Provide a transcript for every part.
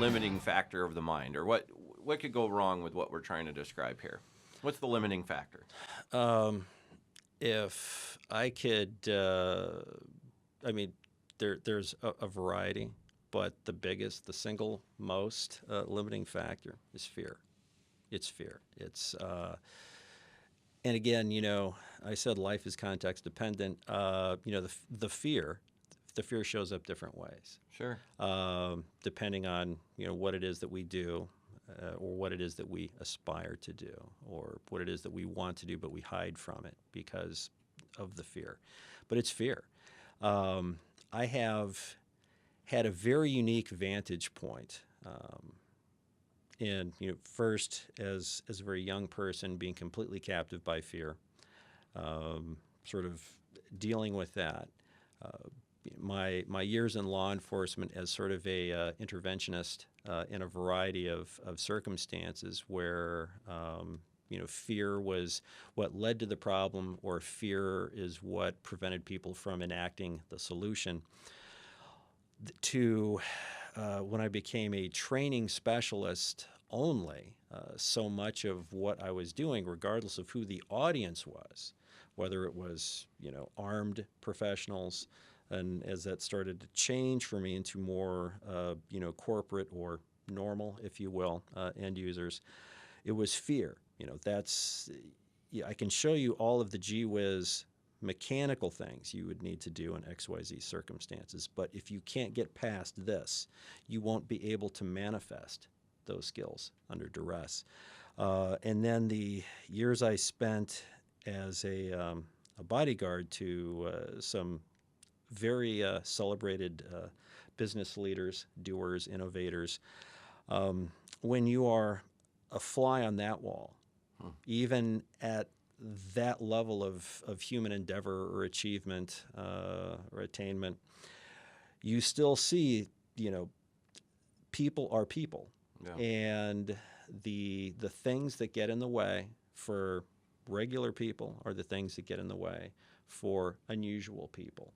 limiting factor of the mind, or what could go wrong with what we're trying to describe here? What's the limiting factor? If I could, I mean, there's a variety, but the single most limiting factor is fear. It's fear. And again, I said life is context dependent. The fear shows up different ways. Sure. Depending on what it is that we do, or what it is that we aspire to do, or what it is that we want to do, but we hide from it because of the fear. But it's fear. I have had a very unique vantage point. And first, as a very young person, being completely captive by fear, sort of dealing with that. My years in law enforcement as sort of a interventionist in a variety of circumstances where fear was what led to the problem, or fear is what prevented people from enacting the solution. To when I became a training specialist only, so much of what I was doing, regardless of who the audience was, whether it was armed professionals, and as that started to change for me into more corporate or normal, if you will, end users, it was fear. I can show you all of the gee whiz mechanical things you would need to do in XYZ circumstances, but if you can't get past this, you won't be able to manifest those skills under duress. And then the years I spent as a bodyguard to some very celebrated business leaders, doers, innovators, when you are a fly on that wall, even at that level of human endeavor or achievement or attainment, you still see, people are people. Yeah. And the things that get in the way for regular people are the things that get in the way for unusual people.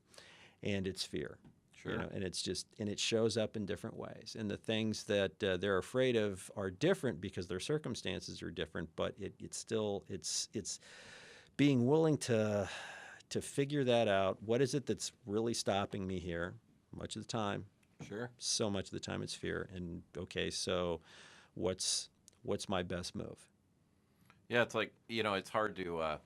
And it's fear. Sure. And it shows up in different ways. And the things that they're afraid of are different because their circumstances are different, but it's being willing to figure that out. What is it that's really stopping me here? Much of the time. Sure. So much of the time it's fear. And okay, so what's my best move? Yeah, it's like, it's hard to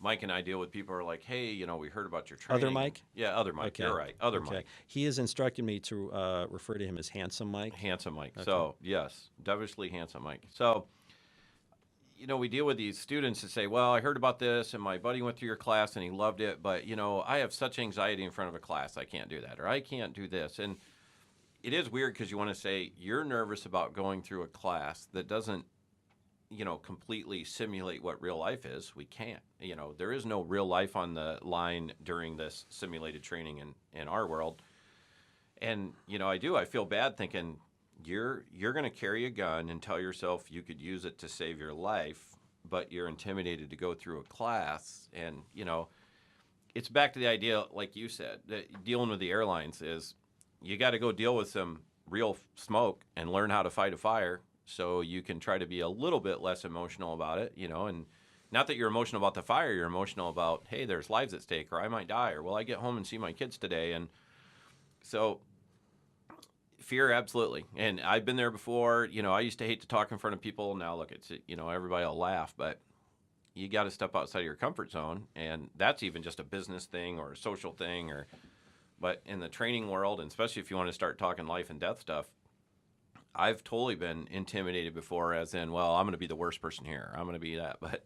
Mike and I deal with people who are like, hey, we heard about your training. Other Mike? Yeah, other Mike. Okay. You're right. Other okay. Mike. He has instructed me to refer to him as Handsome Mike. Handsome Mike. Okay. So, yes, devilishly handsome Mike. So, we deal with these students that say, well, I heard about this and my buddy went through your class and he loved it, but, I have such anxiety in front of a class, I can't do that, or I can't do this. And it is weird because you want to say you're nervous about going through a class that doesn't, completely simulate what real life is. We can't. There is no real life on the line during this simulated training in our world. And, I feel bad thinking you're going to carry a gun and tell yourself you could use it to save your life, but you're intimidated to go through a class. And, it's back to the idea, like you said, that dealing with the airlines is you got to go deal with some real smoke and learn how to fight a fire, so you can try to be a little bit less emotional about it, and not that you're emotional about the fire, you're emotional about, hey, there's lives at stake, or I might die, or will I get home and see my kids today? And so fear, absolutely. And I've been there before. I used to hate to talk in front of people. Now look, it's, everybody will laugh, but you got to step outside of your comfort zone. And that's even just a business thing or a social thing, but in the training world, and especially if you want to start talking life and death stuff, I've totally been intimidated before, as in, well, I'm going to be the worst person here. I'm going to be that. But,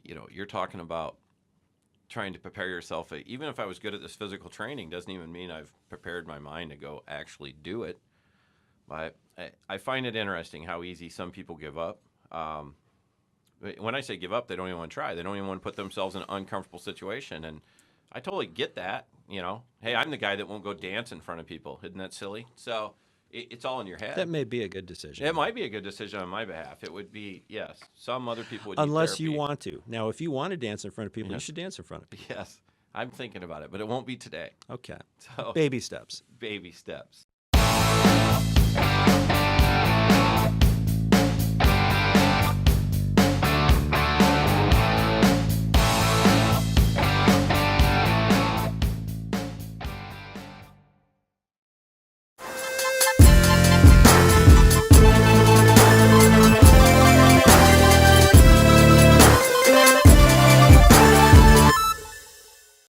you're talking about trying to prepare yourself. Even if I was good at this physical training, doesn't even mean I've prepared my mind to go actually do it. But I find it interesting how easy some people give up. When I say give up, they don't even want to try. They don't even want to put themselves in an uncomfortable situation. And I totally get that. Hey, I'm the guy that won't go dance in front of people. Isn't that silly? So it's all in your head. That may be a good decision. It might be a good decision on my behalf. It would be, yes. Some other people would unless need you want to. Now, if you want to dance in front of people, Yes. you should dance in front of people. Yes, I'm thinking about it, but it won't be today. Okay. So Baby steps. baby steps.